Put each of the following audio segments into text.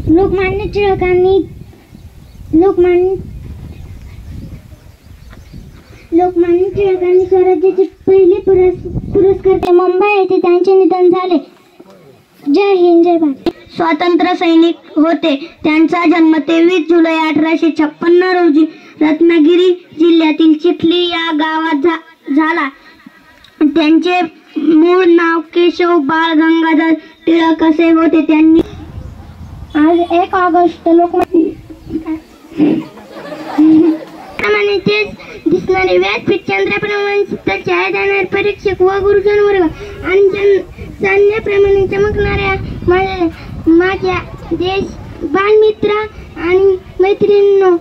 लोकमान्य टिळकांनी स्वराज्याचे पहिले पुरस्कार मुंबई येथे त्यांचे निधन झाले. जय हिंद, जय भारत. स्वातंत्र्य सैनिक होते. त्यांचा जन्म 23 जुलै 1856 रोजी रत्नागिरी जिल्ह्यातील चिखली या गावात झाला. त्यांचे मूळ नाव केशव बाळ गंगाधर टिळक असे होते. त्यांनी आज 1 ऑगस्ट लोकमान्य दिसणारे व्यासपीठ चंद्राप्रमाणे छाया जाणारे परीक्षक व गुरुजन वर्ग आणि चांदण्याप्रमाणे चमकणाऱ्या माझ्या देश बालमित्र आणि मैत्रिणींनो,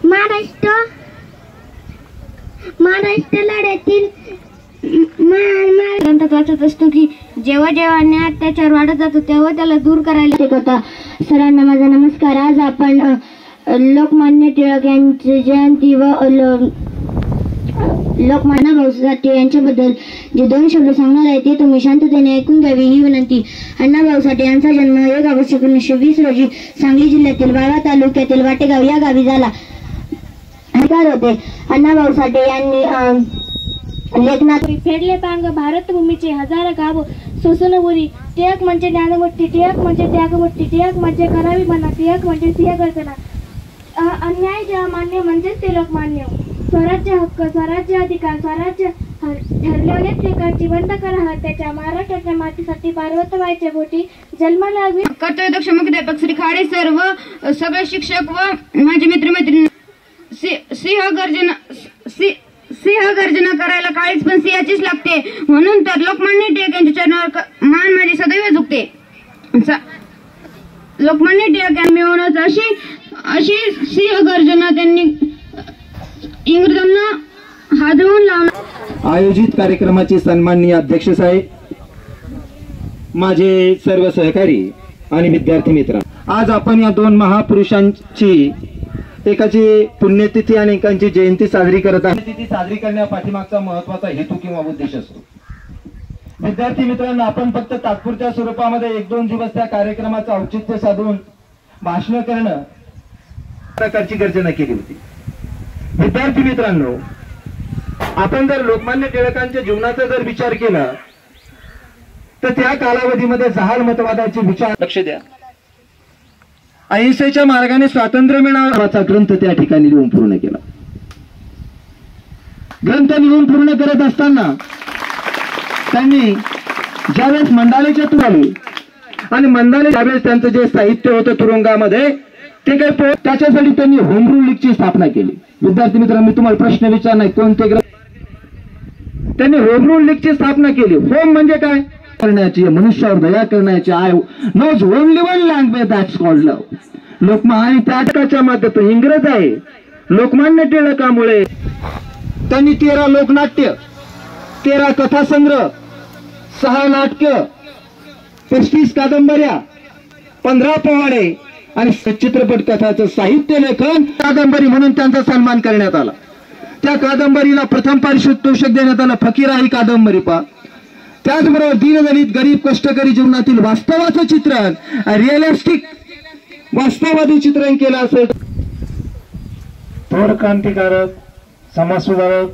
महाराष्ट्र लढ्यातील ग्रंथात वाचत असतो की जेव्हा जेव्हा अन्याय अत्याचार वाढत जातो तेव्हा त्याला दूर करायला होता. सरांना माझा नमस्कार. आज आपण लोकमान्य टिळक यांची जयंती व लोकमान्य भाऊ साठे यांच्याबद्दल जे 2 शब्द सांगणार आहे ते तुम्ही शांततेने ऐकून घ्यावी ही विनंती. अण्णाभाऊ साठे यांचा जन्म 1 ऑगस्ट 1920 रोजी सांगली जिल्ह्यातील वाळवा तालुक्यातील वाटेगाव या गावी झाला. होते. अण्णाभाऊ साठे यांनी लेखनात फेडले पांग भारतभूमीचे हजार गाव सोसनवरी. टिळक म्हणजे ज्ञानमूर्ती, टिळक म्हणजे त्यागमूर्ती, टिळक म्हणजे करावी म्हणा, टिळक म्हणजे सिंहगर्जना. अन्याय जेव्हा मान्य म्हणजेच ते लोकमान्य. स्वराज्य हक्क, स्वराज्य अधिकार, स्वराज्य ठरलेल्या टिळकांची बंद करा त्याच्या महाराष्ट्राच्या मातीसाठी पार्वतबाईच्या बोटी जन्माला कर्तव्यदक्ष मुख्याध्यापक श्री खाडे सर व सगळे शिक्षक व माझे मित्रमैत्रिणी. सिंहगर्जना करायला काळीच पण सिंहाचीच लागते. म्हणून तर लोकमान्य टिळक यांच्या चरणावर मान माझी सदैव झुकते. लोकमान्य टिळक यांनी मिळवणं अशी सिंहगर्जना त्यांनी इंग्रजांना हादरवून लावलं. आयोजित कार्यक्रमाचे सन्माननीय अध्यक्ष साहेब, माझे सर्व सहकारी आणि विद्यार्थी मित्र, आज आपण या 2 महापुरुषांची एकाची पुण्यतिथी आणि एकाची जयंती साजरी करत आहोत. पुण्यतिथी साजरी करण्या पाठीमागचा महत्वाचा हेतू किंवा उद्देश असतो. विद्यार्थी मित्रांनो, आपण फक्त तात्पुरत्या स्वरूपामध्ये 1-2 दिवस त्या कार्यक्रमाचं औचित्य साधून भाषण करणं प्रकारची गर्जना केली होती. विद्यार्थी मित्रांनो, आपण जर लोकमान्य टिळकांच्या जीवनाचा जर विचार केला तर त्या कालावधीमध्ये जहाल मतवादाचे विचार लक्ष द्या. अहिंसेच्या मार्गाने स्वातंत्र्य मिळवण्याचा ग्रंथ त्या ठिकाणी लिहून पूर्ण केला. ग्रंथ लिहून पूर्ण करत असताना त्यांनी ज्यावेळेस मंडालेच्या तुराली आणि मंडाले ज्यावेळेस त्यांचं जे साहित्य होतं तुरुंगामध्ये ते काही त्याच्यासाठी त्यांनी होम रूल लीगची स्थापना केली. विद्यार्थी मित्रांनो, मी तुम्हाला प्रश्न विचारणार, कोणते ग्रंथ? त्यांनी होम रूल लीगची स्थापना केली. होम म्हणजे काय? करण्याची, मनुष्यावर दया करण्याची. I know only one language that's called love. Lokmanya त्याच्या माध्यमातून इंग्रज आहे. लोकमान्य टिळकामुळे त्यांनी 13 लोकनाट्य, 13 कथासंग्रह, 6 नाटक, 35 कादंबऱ्या, 15 पोवाडे आणि चित्रपट कथाचं साहित्य लेखन, कादंबरी म्हणून त्यांचा सन्मान करण्यात आला. त्या कादंबरीला प्रथम पारितोषिक देण्यात आलं, फकीरा ही कादंबरी पहा. त्याचबरोबर दीनदलित गरीब कष्टकरी जीवनातील वास्तवाचं चित्रण, रिअलिस्टिक वास्तववादी चित्रण केलं असेल. थोर क्रांतिकारक, समाजसुधारक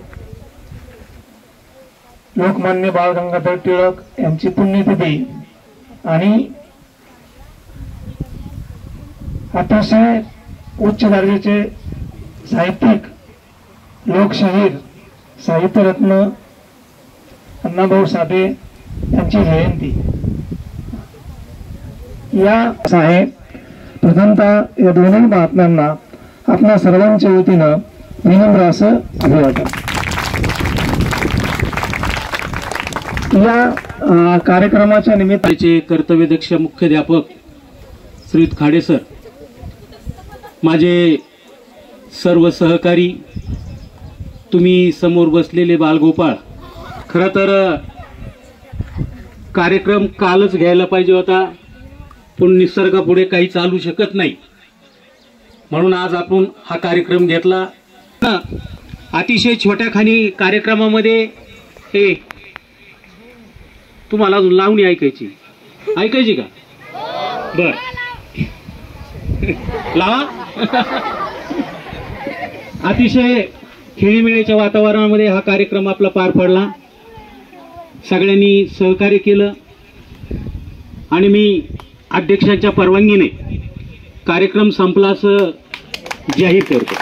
लोकमान्य बाळ गंगाधर टिळक यांची पुण्यतिथी आणि अतिशय उच्च दर्जाचे साहित्यिक, लोकशाहीर, साहित्यरत्न अण्णाभाऊ साठे यांची जयंती या आहे. प्रथमतः या दोन्ही महात्म्यांना आपल्या सर्वांच्या वतीनं विनम्र असं अभिवादन. या कार्यक्रमाच्या निमित्ताचे कर्तव्यदक्ष मुख्याध्यापक श्री खाडे सर, माझे सर्व सहकारी, तुम्ही समोर बसलेले बालगोपाळ, खरं तर कार्यक्रम कालच घ्यायला पाहिजे होता, पण निसर्गापुढे काही चालू शकत नाही, म्हणून आज आपण हा कार्यक्रम घेतला. अतिशय छोट्याखानी कार्यक्रमामध्ये हे तुम्हाला अजून लावणी ऐकायची का? बर, लावा. अतिशय खेळीमेळीच्या वातावरणामध्ये हा कार्यक्रम आपला पार पडला. सगळ्यांनी सहकार्य केलं आणि मी अध्यक्षांच्या परवानगीने कार्यक्रम संपला असं जाहीर करतो.